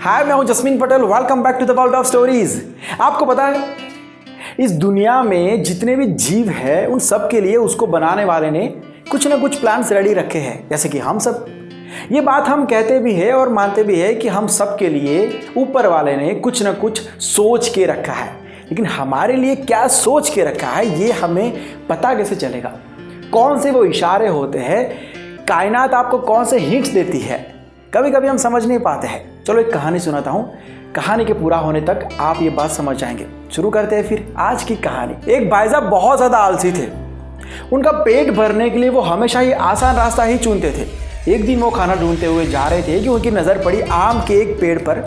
हाय, मैं हूं Jasmine Patel. Welcome back to the world of stories. आपको पता है, इस दुनिया में जितने भी जीव है उन सब के लिए उसको बनाने वाले ने कुछ ना कुछ प्लान्स रेडी रखे हैं। जैसे कि हम सब, ये बात हम कहते भी है और मानते भी है कि हम सब के लिए ऊपर वाले ने कुछ ना कुछ सोच के रखा है। लेकिन हमारे लिए क्या सोच के रखा है ये हमें पता कैसे चलेगा? कौन से वो इशारे होते हैं, कायनात आपको कौन से हिंट्स देती है, कभी कभी हम समझ नहीं पाते हैं। चलो एक कहानी सुनाता हूँ, कहानी के पूरा होने तक आप ये बात समझ जाएंगे। शुरू करते हैं फिर आज की कहानी। एक भाई साहब बहुत ज़्यादा आलसी थे। उनका पेट भरने के लिए वो हमेशा ही आसान रास्ता ही चुनते थे। एक दिन वो खाना ढूंढते हुए जा रहे थे कि उनकी नज़र पड़ी आम के एक पेड़ पर,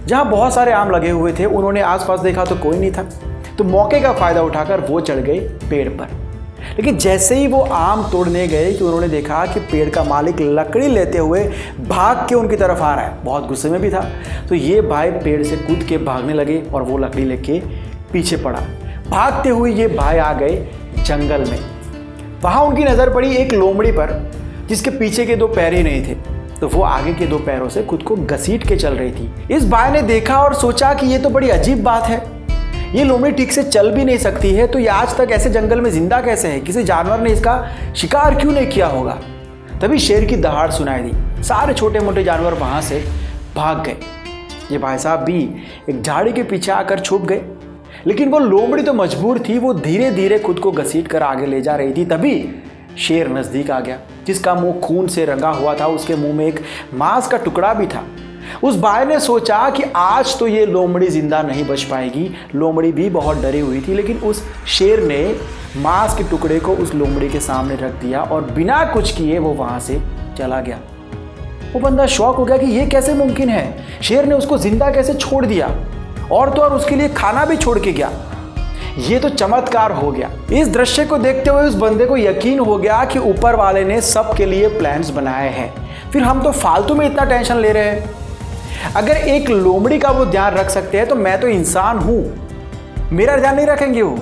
जहाँ बहुत सारे आम लगे हुए थे। उन्होंने आसपास देखा तो कोई नहीं था, तो मौके का फ़ायदा उठाकर वो चढ़ गए पेड़ पर। लेकिन जैसे ही वो आम तोड़ने गए कि उन्होंने देखा कि पेड़ का मालिक लकड़ी लेते हुए भाग के उनकी तरफ आ रहा है। बहुत गुस्से में भी था, तो ये भाई पेड़ से कूद के भागने लगे और वो लकड़ी लेके पीछे पड़ा। भागते हुए ये भाई आ गए जंगल में। वहाँ उनकी नज़र पड़ी एक लोमड़ी पर, जिसके पीछे के दो पैर ही नहीं थे, तो वो आगे के दो पैरों से खुद को घसीट के चल रही थी। इस भाई ने देखा और सोचा कि ये तो बड़ी अजीब बात है, ये लोमड़ी ठीक से चल भी नहीं सकती है, तो ये आज तक ऐसे जंगल में जिंदा कैसे है? किसी जानवर ने इसका शिकार क्यों नहीं किया होगा? तभी शेर की दहाड़ सुनाई दी। सारे छोटे मोटे जानवर वहां से भाग गए। ये भाई साहब भी एक झाड़ी के पीछे आकर छुप गए। लेकिन वो लोमड़ी तो मजबूर थी, वो धीरे धीरे खुद को घसीट कर आगे ले जा रही थी। तभी शेर नजदीक आ गया, जिसका मुंह खून से रंगा हुआ था। उसके मुंह में एक मांस का टुकड़ा भी था। उस भाई ने सोचा कि आज तो ये लोमड़ी जिंदा नहीं बच पाएगी। लोमड़ी भी बहुत डरी हुई थी, लेकिन उस शेर ने मांस के टुकड़े को उस लोमड़ी के सामने रख दिया और बिना कुछ किए वो वहां से चला गया। वो बंदा शॉक हो गया कि ये कैसे मुमकिन है, शेर ने उसको जिंदा कैसे छोड़ दिया, और तो और उसके लिए खाना भी छोड़ के गया। ये तो चमत्कार हो गया। इस दृश्य को देखते हुए उस बंदे को यकीन हो गया कि ऊपर वाले ने सबके लिए प्लान्स बनाए हैं। फिर हम तो फालतू में इतना टेंशन ले रहे हैं। अगर एक लोमड़ी का वो ध्यान रख सकते हैं तो मैं तो इंसान हूं, मेरा ध्यान नहीं रखेंगे? वो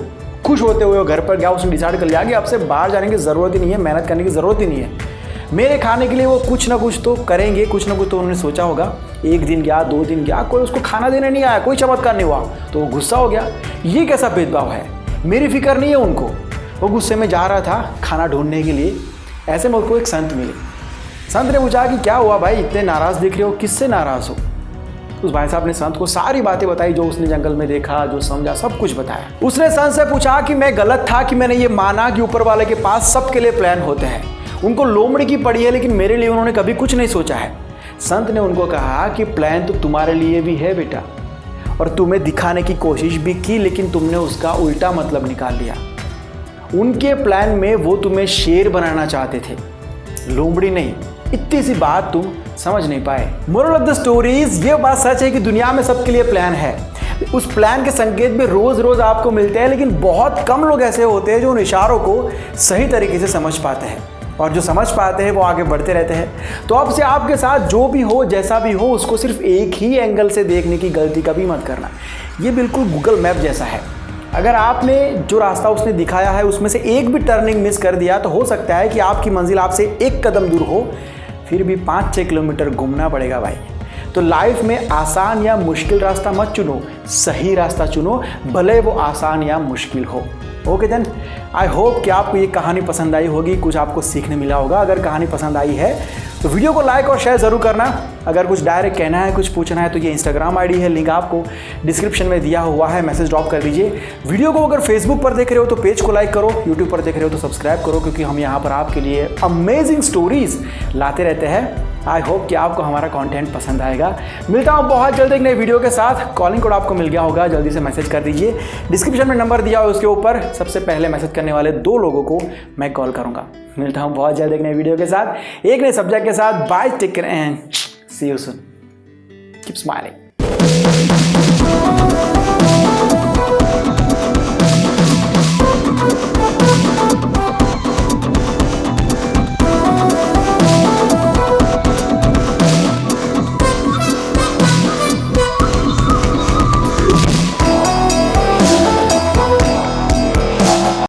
खुश होते हुए वो घर पर गया। उसने डिसाइड कर लिया कि अब से बाहर जाने की ज़रूरत ही नहीं है, मेहनत करने की ज़रूरत ही नहीं है। मेरे खाने के लिए वो कुछ ना कुछ तो करेंगे, कुछ ना कुछ तो उन्होंने सोचा होगा। एक दिन गया, 2 दिन गया, कोई उसको खाना देने नहीं आया, कोई चमत्कार नहीं हुआ, तो वो गुस्सा हो गया। ये कैसा भेदभाव है, मेरी फिक्र नहीं है उनको। वो गुस्से में जा रहा था खाना ढूंढने के लिए। ऐसे में उसको एक संत मिले। संत ने पूछा कि क्या हुआ भाई, इतने नाराज़ दिख रहे हो, किससे नाराज़ हो? उस भाई साहब ने संत को सारी बातें बताई, जो उसने जंगल में देखा, जो समझा, सब कुछ बताया। उसने संत से पूछा कि मैं गलत था कि मैंने ये माना कि ऊपर वाले के पास सबके लिए प्लान होते हैं। उनको लोमड़ी की पड़ी है, लेकिन मेरे लिए उन्होंने कभी कुछ नहीं सोचा है। संत ने उनको कहा कि प्लान तो तुम्हारे लिए भी है बेटा, और तुम्हें दिखाने की कोशिश भी की, लेकिन तुमने उसका उल्टा मतलब निकाल लिया। उनके प्लान में वो तुम्हें शेर बनाना चाहते थे, लोमड़ी नहीं। इतनी सी बात तुम समझ नहीं पाए। मोरल ऑफ द स्टोरीज, ये बात सच है कि दुनिया में सबके लिए प्लान है। उस प्लान के संकेत भी रोज रोज आपको मिलते हैं, लेकिन बहुत कम लोग ऐसे होते हैं जो उन इशारों को सही तरीके से समझ पाते हैं, और जो समझ पाते हैं वो आगे बढ़ते रहते हैं। तो अब से आपके साथ जो भी हो, जैसा भी हो, उसको सिर्फ एक ही एंगल से देखने की गलती कभी मत करना। ये बिल्कुल गूगल मैप जैसा है। अगर आपने जो रास्ता उसने दिखाया है उसमें से एक भी टर्निंग मिस कर दिया तो हो सकता है कि आपकी मंजिल आपसे एक कदम दूर हो, फिर भी 5-6 किलोमीटर घूमना पड़ेगा भाई। तो लाइफ में आसान या मुश्किल रास्ता मत चुनो, सही रास्ता चुनो, भले वो आसान या मुश्किल हो। ओके देन, आई होप कि आपको ये कहानी पसंद आई होगी, कुछ आपको सीखने मिला होगा। अगर कहानी पसंद आई है तो वीडियो को लाइक और शेयर ज़रूर करना। अगर कुछ डायरेक्ट कहना है, कुछ पूछना है, तो ये इंस्टाग्राम आईडी है, लिंक आपको डिस्क्रिप्शन में दिया हुआ है, मैसेज ड्रॉप कर दीजिए। वीडियो को अगर फेसबुक पर देख रहे हो तो पेज को लाइक करो, यूट्यूब पर देख रहे हो तो सब्सक्राइब करो, क्योंकि हम यहाँ पर आपके लिए अमेजिंग स्टोरीज लाते रहते हैं। आई होप कि आपको हमारा कंटेंट पसंद आएगा। मिलता हूँ बहुत जल्द एक नए वीडियो के साथ। कॉलिंग कोड आपको मिल गया होगा, जल्दी से मैसेज कर दीजिए। डिस्क्रिप्शन में नंबर दिया हो उसके ऊपर, सबसे पहले मैसेज करने वाले 2 लोगों को मैं कॉल करूँगा। मिलता हूँ बहुत जल्द एक नए वीडियो के साथ, एक नए सब्जेक्ट के साथ। Bye, take care and see you soon. Keep smiling.